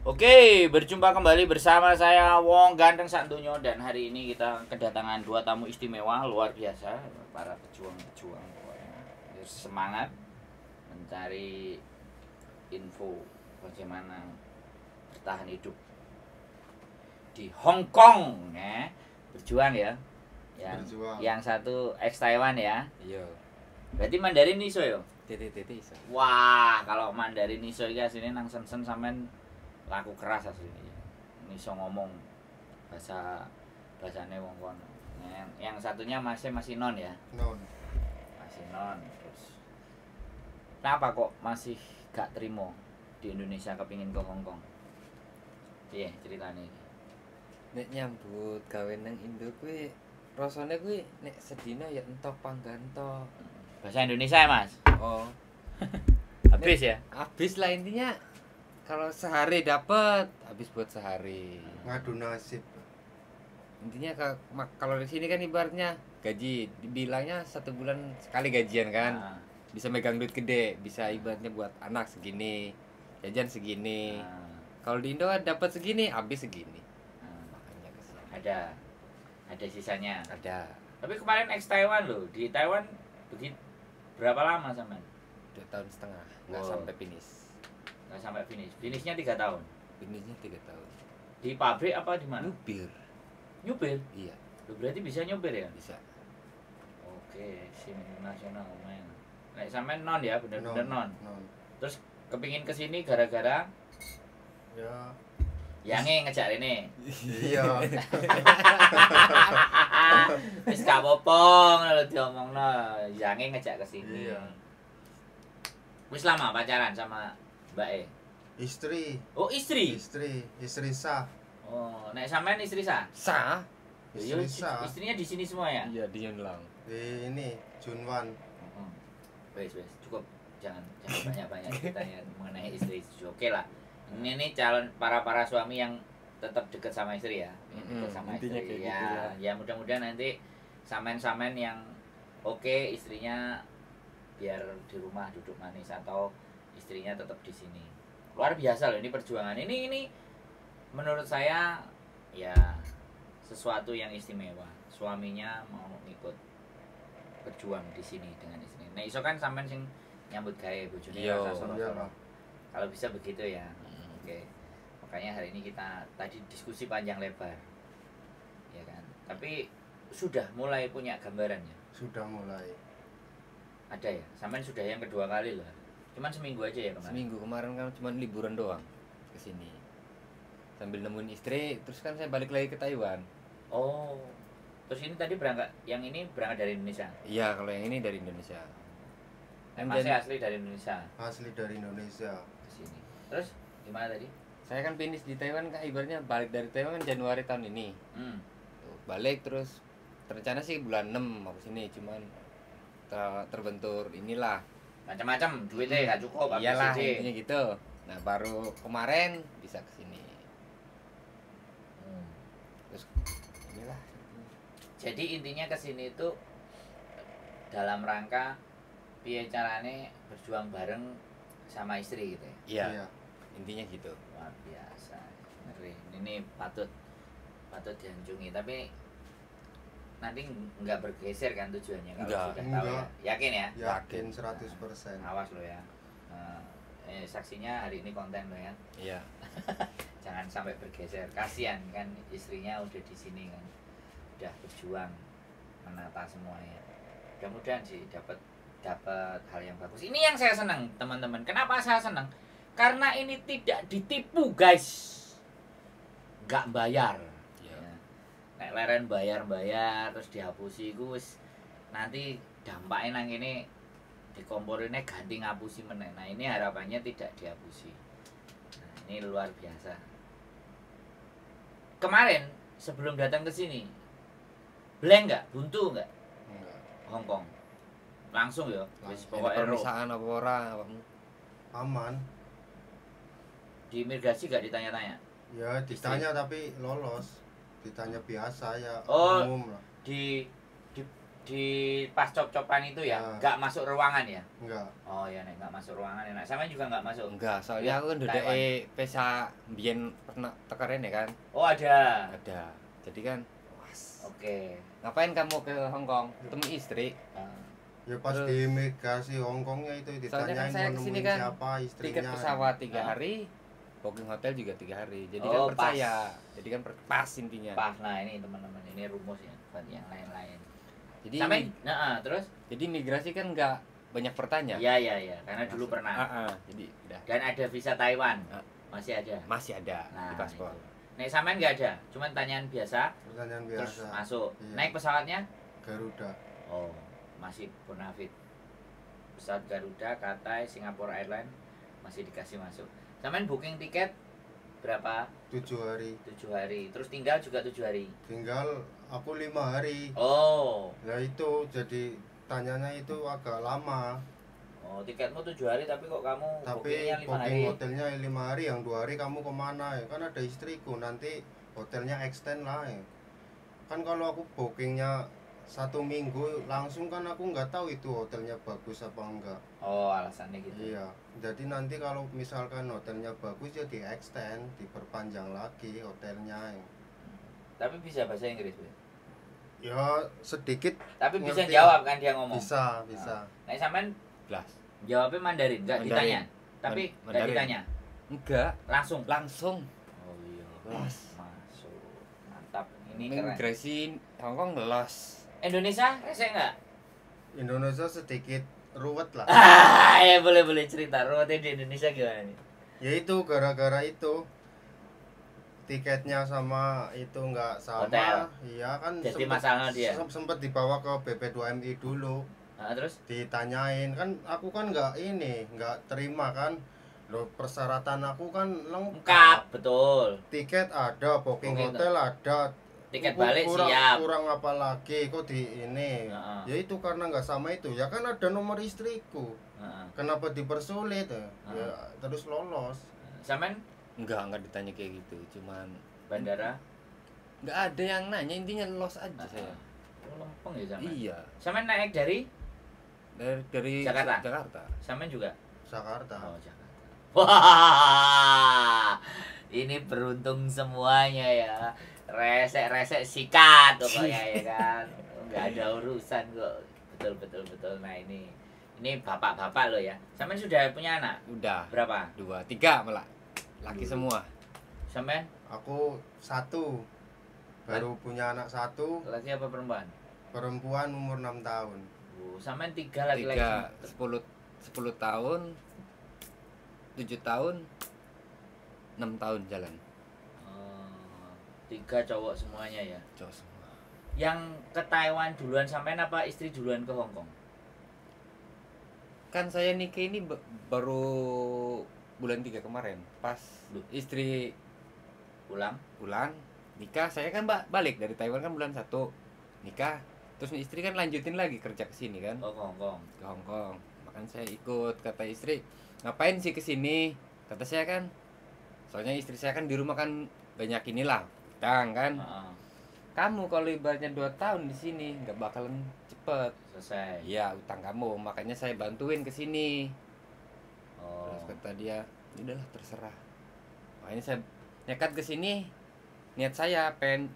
Oke, berjumpa kembali bersama saya Wong Ganteng Santunyo dan hari ini kita kedatangan dua tamu istimewa luar biasa, para pejuang-pejuang pokoknya. Semangat mencari info bagaimana bertahan hidup di Hong Kong ya. Berjuang ya. Yang satu ex Taiwan ya. Iya. Berarti Mandarin iso yo. Titi iso. Wah, kalau Mandarin iso iki asline nang Shenzhen sampean laku keras aslinya iso ngomong bahasane wong kono. Yang satunya masih non ya, masih non. Terus kenapa kok masih gak terima di Indonesia kepingin ke Hong Kong? Iya ceritanya Nek nyambut gawe nang Indo kuwi rasane kuwi nek sedina ya entok pangganto. bahasa Indonesia ya mas? Oh. Habis ya? Habis lah intinya. Kalau sehari dapat habis buat sehari. Ngadu nasib. Intinya kalau di sini kan ibaratnya gaji dibilangnya 1 bulan sekali gajian kan. Nah. Bisa megang duit gede, bisa ibaratnya buat anak segini, jajan segini. Nah. Kalau di Indo dapat segini, habis segini. Nah. Makanya kesini. Ada sisanya. Ada. Tapi kemarin ex Taiwan loh, di Taiwan begitu berapa lama sampean? 2 tahun setengah, nggak Wow. sampai finish. Nggak sampai finishnya 3 tahun. Finishnya 3 tahun. Di pabrik apa di mana? Nyupir. Nyupir. Iya, Loh, berarti bisa nyupir ya? bisa. Oke, SIM nasional men. Nek sampean non ya, bener-bener non. Terus kepingin kesini gara-gara Ya. Yange ngejak rene. Iya. Wis gak apa-apa ngono diomongno. Yange ngejak kesini. Iya. Wis lama pacaran sama Mbak E. Istri. Oh, istri. Istri sah. Oh, nek sampean istri sah? Sah? Yo, Istri sah. istrinya di sini semua ya? Iya, di Yunlang. Di ini Junwan. Wes cukup jangan banyak-banyak ditanya mengenai istri. Oke lah. Ini calon para suami yang tetap dekat sama istri ya. Dekat sama intinya istri. kayak Ya, gitu ya mudah-mudahan nanti samen-samen yang oke istrinya biar di rumah duduk manis atau istrinya tetap di sini. Luar biasa loh ini perjuangan. Ini menurut saya ya sesuatu yang istimewa. Suaminya mau ikut berjuang di sini dengan istri. Nah, iso kan sampean sing nyambut gawe bojone Iya, rasa soro-soro. iya. Kalau bisa begitu ya. Oke. Makanya hari ini kita tadi diskusi panjang lebar. Ya kan? Tapi sudah mulai punya gambarannya. Sudah mulai. Ada ya? Sampean sudah yang kedua kali loh. Cuman seminggu aja ya kemarin. Seminggu kemarin kan cuma liburan doang ke sini. Sambil nemuin istri, terus kan saya balik lagi ke Taiwan. Oh. Terus ini tadi yang ini berangkat dari Indonesia. Iya, kalau yang ini dari Indonesia. Masih asli dari Indonesia Asli dari Indonesia. ke sini. Terus gimana tadi? Saya kan finish di Taiwan kan ibaratnya balik dari Taiwan kan Januari tahun ini. Tuh, balik terus rencana sih bulan 6 mau ke sini, cuman terbentur inilah. Macam-macam duitnya gak cukup. Iyalah ABCD. intinya gitu. Nah, baru kemarin bisa ke sini. Terus inilah. Jadi intinya ke sini itu dalam rangka piye carane berjuang bareng sama istri gitu ya. Iya. Intinya gitu. Luar biasa. Ngeri. Ini patut dianjungi tapi nanti nggak bergeser kan tujuannya kalau Enggak. sudah tahu ya. Yakin ya? Yakin 100%. Awas lo ya. Saksinya hari ini konten lo ya. Iya. Jangan sampai bergeser. Kasihan kan istrinya udah di sini kan. Udah berjuang menata semuanya. Mudah-mudahan sih dapat hal yang bagus. Ini yang saya senang, teman-teman. Kenapa saya senang? Karena ini tidak ditipu, guys. Nggak bayar. Iya. Ya. Nek leren bayar terus dihapusi gus. Nanti dampaknya nang ini dikomporinnya ganti ngapusi meneh. Nah, ini harapannya tidak dihapusi. Nah, ini luar biasa. Kemarin sebelum datang ke sini blank nggak? Buntu nggak? Enggak. Hong Kong langsung ya wis Ada pokoknya ero. permisaan apa ora awakmu? Aman. Di imigrasi gak ditanya-tanya. Ya ditanya tapi lolos. Ditanya biasa ya Oh. umum lah. Di di pas cop-copan itu ya, Nah. nggak masuk ruangan ya? Enggak. Oh ya, nek nggak masuk ruangan enak. Sama juga nggak masuk. Enggak, soalnya Iya, aku kan udah pesa biyen pernah tekan kan. Oh ada. Ada. Jadi kan was. Oke. Ngapain kamu ke Hong Kong? Ketemu istri. Ya pas Terus- di imigrasi Hongkongnya itu Soalnya kan ditanyain saya mau kesini nemuin kan siapa istrinya. Tiket pesawat 3 Ah. hari, booking hotel juga 3 hari. Jadi Oh, kan pas. percaya. Jadi kan pas intinya. Pas. Nah ini teman-teman, ini rumus ya buat yang lain-lain. Jadi Sampai, nah terus? jadi migrasi kan nggak banyak bertanya. Iya, karena dulu pernah. Jadi udah Dan ada visa Taiwan, Ah. masih ada. masih ada Nah, di paspor. itu. Nek sampean nggak ada, cuman tanyaan biasa, Pertanyaan terus biasa. masuk. Iya. Naik pesawatnya? Garuda. Oh, masih bonafit. Pesawat Garuda, Cathay, Singapore Airlines masih dikasih masuk. Sampean booking tiket berapa? 7 hari. 7 hari. Terus tinggal juga 7 hari. Tinggal aku 5 hari. Oh. Ya itu jadi tanyanya itu agak lama. Oh, tiketmu 7 hari tapi kok kamu Tapi bookingnya 5 hari? booking hotelnya 5 hari, yang 2 hari kamu kemana ya? Kan ada istriku, nanti hotelnya extend lah ya. Kan kalau aku bookingnya 1 minggu langsung kan aku nggak tahu itu hotelnya bagus apa enggak. Oh, alasannya gitu. Iya, jadi nanti kalau misalkan hotelnya bagus ya di extend, diperpanjang lagi hotelnya. Tapi bisa bahasa Inggris, Bu? Ya sedikit Tapi bisa Ngerti. jawab kan dia ngomong. bisa. Nah, sampean Belas. jawabnya Mandarin, enggak Mandarin. ditanya. Tapi enggak Mandarin. ditanya. Enggak, Langsung. langsung. Oh iya. Los. Masuk. Mantap. Ini keren. Migrasi Hong Kong los. Indonesia resek enggak? Indonesia sedikit ruwet lah. Ya boleh cerita. Ruwetnya di Indonesia gimana nih? Ya itu gara-gara itu tiketnya sama itu nggak sama. Hotel. Iya kan Jadi masalah dia. Sempat dibawa ke BP2MI dulu. Nah, terus? Ditanyain kan aku kan nggak terima kan. Loh persyaratan aku kan Lengkap, lengkap. betul. Tiket ada, booking Booking hotel ada. Tiket balik kurang, siap. kurang apa lagi kok di ini. Heeh. Ya itu karena nggak sama itu. Ya kan ada nomor istriku. Heeh. Kenapa dipersulit ya? Ya terus lolos. Sampean Enggak ditanya kayak gitu. Cuman bandara? enggak ada yang nanya, intinya los aja saya. Oh, lempeng ya sampean. Iya. Sampean naik dari Dari Jakarta? Jakarta. sampean juga? Jakarta. Oh, Jakarta. Wah. Ini beruntung semuanya ya. Resek sikat pokoknya ya kan. Enggak ada urusan kok. Betul. Nah, ini bapak-bapak lo ya. Sampean sudah punya anak? Udah. Berapa? 2, 3 malah. Laki Dulu. semua. Sampean Aku 1. Baru punya anak 1, laki apa perempuan? perempuan umur 6 tahun. Sampean 3 laki-laki. 3 10 tahun 7 tahun 6 tahun jalan. 3 cowok semuanya ya. Cowok semua. Yang ke Taiwan duluan sampean apa istri duluan ke Hong Kong? Kan saya nikah ini baru bulan 3 kemarin. Pas Loh. istri Pulang? nikah, saya kan balik dari Taiwan kan bulan 1 nikah. Terus istri kan lanjutin lagi kerja ke sini kan, Oh, ke Hong Kong. ke Hong Kong. Makan saya ikut, kata istri, ngapain sih ke sini? Kata saya kan, soalnya istri saya kan di rumah kan banyak inilah, utang kan. Heeh. Kamu kalau ibaratnya 2 tahun di sini nggak bakalan cepet. Selesai. Iya, utang kamu, makanya saya bantuin ke sini. Oh. Terus kata dia, udahlah terserah. Makanya saya nekat ke sini. Niat saya pengen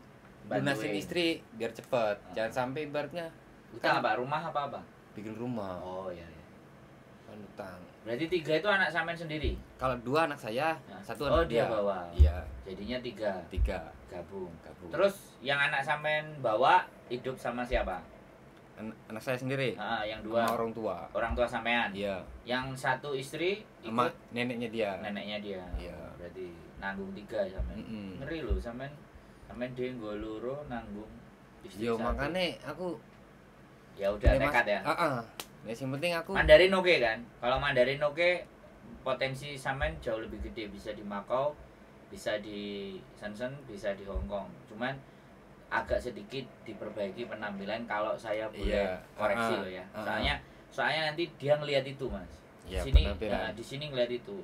lunasin Bantuin. istri biar cepet. Jangan sampai ibaratnya Utang apa? Rumah apa? bikin rumah. Oh iya. Kan utang. Berarti 3 itu anak sampean sendiri. Kalau 2 anak saya, Nah. 1 Oh, anak dia bawa. Iya, Jadinya 3 3 gabung. gabung. Terus yang anak sampean bawa hidup sama siapa? anak saya sendiri Yang sama 2 orang tua. orang tua sampean. Iya, Yang 1 istri sama ikut neneknya dia. neneknya dia. Iya. Berarti nanggung 3 sampean. Mm-mm. Ngeri loh sampean dia nggo loro nanggung istri Yo 1. makanya aku Ya udah nekat ya. Ya yang penting aku Mandarin oke kan? Kalau Mandarin oke, potensi sampean jauh lebih gede, bisa di Macau, bisa di Shenzhen, bisa di Hong Kong. Cuman agak sedikit diperbaiki penampilan kalau saya boleh Iya. koreksi loh ya. Soalnya nanti dia ngelihat itu, Mas. Di Iya, sini penampilan. di sini ngelihat itu.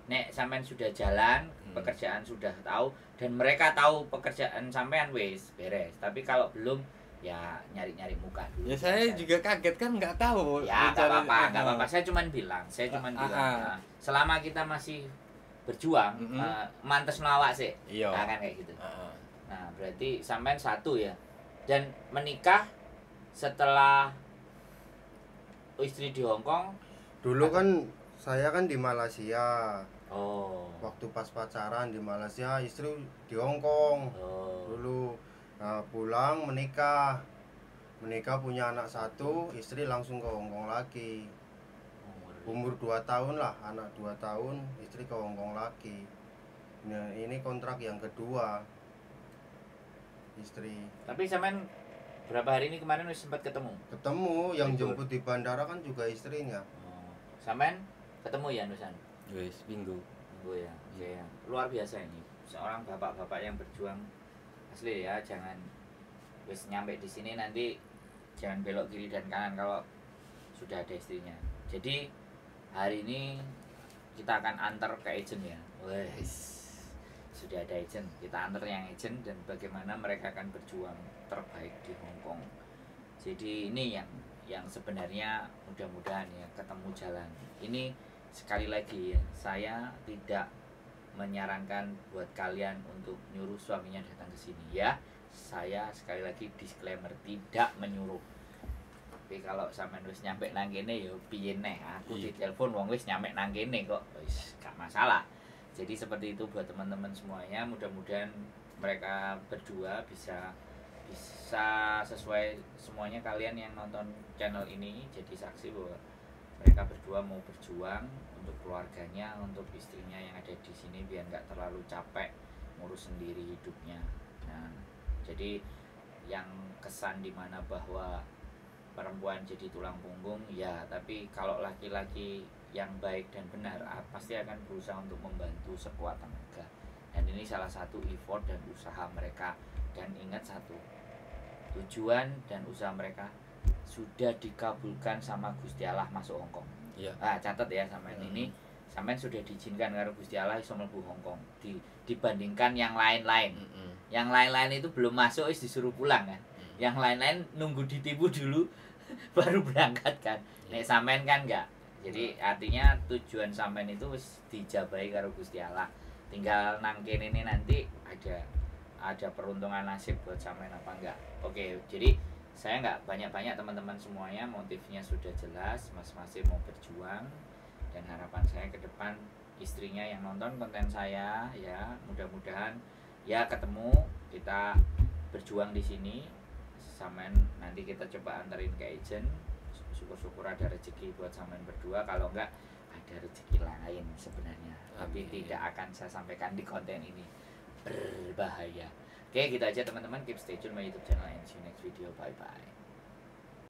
Nek sampean sudah jalan, pekerjaan sudah tahu dan mereka tahu pekerjaan sampean wis beres. Tapi kalau belum ya nyari-nyari muka dulu. Ya saya juga kaget kan nggak tahu. Ya nggak apa-apa. Saya cuman bilang. Nah, selama kita masih berjuang, mantes ngelawak sih. Nah, kan kayak gitu. Nah, berarti sampean satu ya. Dan menikah setelah istri di Hong Kong. Dulu kan saya kan di Malaysia. Oh. Waktu pas pacaran di Malaysia, istri di Hong Kong. Dulu nah, pulang menikah punya anak satu, istri langsung ke Hong Kong lagi. Umur 2 tahun lah, anak 2 tahun, istri ke Hong Kong lagi. Nah, ini kontrak yang kedua istri. Tapi sampean berapa hari ini kemarin sempat ketemu? Ketemu, yang jemput di bandara kan juga istrinya. Sampean ketemu ya Nusan? Wis minggu ya. Oke ya. Luar biasa ini. Seorang bapak-bapak yang berjuang asli ya, jangan wis nyampe di sini nanti jangan belok kiri dan kanan kalau sudah ada istrinya. Jadi hari ini kita akan antar ke agent ya. Wes. Sudah ada agent, kita antar yang agent dan bagaimana mereka akan berjuang terbaik di Hong Kong. Jadi ini yang sebenarnya mudah-mudahan ya ketemu jalan. Ini sekali lagi ya, saya tidak menyarankan buat kalian untuk nyuruh suaminya datang ke sini ya. Saya sekali lagi disclaimer tidak menyuruh. Tapi kalau sampean wis nyampe nang kene ya piye neh, aku ditelepon wong wis nyampe nang kene kok wis gak masalah. Jadi seperti itu buat teman-teman semuanya, mudah-mudahan mereka berdua bisa sesuai semuanya. Kalian yang nonton channel ini jadi saksi bahwa mereka berdua mau berjuang untuk keluarganya, untuk istrinya yang ada di sini biar nggak terlalu capek ngurus sendiri hidupnya. Nah, jadi yang kesan dimana bahwa perempuan jadi tulang punggung ya, tapi kalau laki-laki yang baik dan benar pasti akan berusaha untuk membantu sekuat tenaga. Dan ini salah satu effort dan usaha mereka. Dan ingat satu, tujuan dan usaha mereka sudah dikabulkan sama Gusti Allah masuk Hong Kong. Nah, catat ya sampean ini, sampean sudah diizinkan karo Gusti Allah iso mlebu Hong Kong. Dibandingkan yang lain-lain. Yang lain-lain itu belum masuk wis disuruh pulang kan. Yang lain-lain nunggu ditipu dulu baru berangkat kan. Nek sampean kan enggak. Jadi artinya tujuan sampean itu wis dijabahi karo Gusti Allah. Tinggal nang kene ini nanti ada peruntungan nasib buat sampean apa enggak. Oke, jadi saya enggak banyak-banyak teman-teman semuanya, motifnya sudah jelas, masing-masing mau berjuang dan harapan saya ke depan istrinya yang nonton konten saya ya, mudah-mudahan ya ketemu, kita berjuang di sini. Sampean nanti kita coba anterin ke agent. Syukur-syukur ada rezeki buat sampean berdua, kalau enggak ada rezeki lain sebenarnya. Tapi tidak akan saya sampaikan di konten ini, berbahaya. Oke, gitu aja teman-teman, keep stay tune my YouTube channel and see you next video. Bye bye.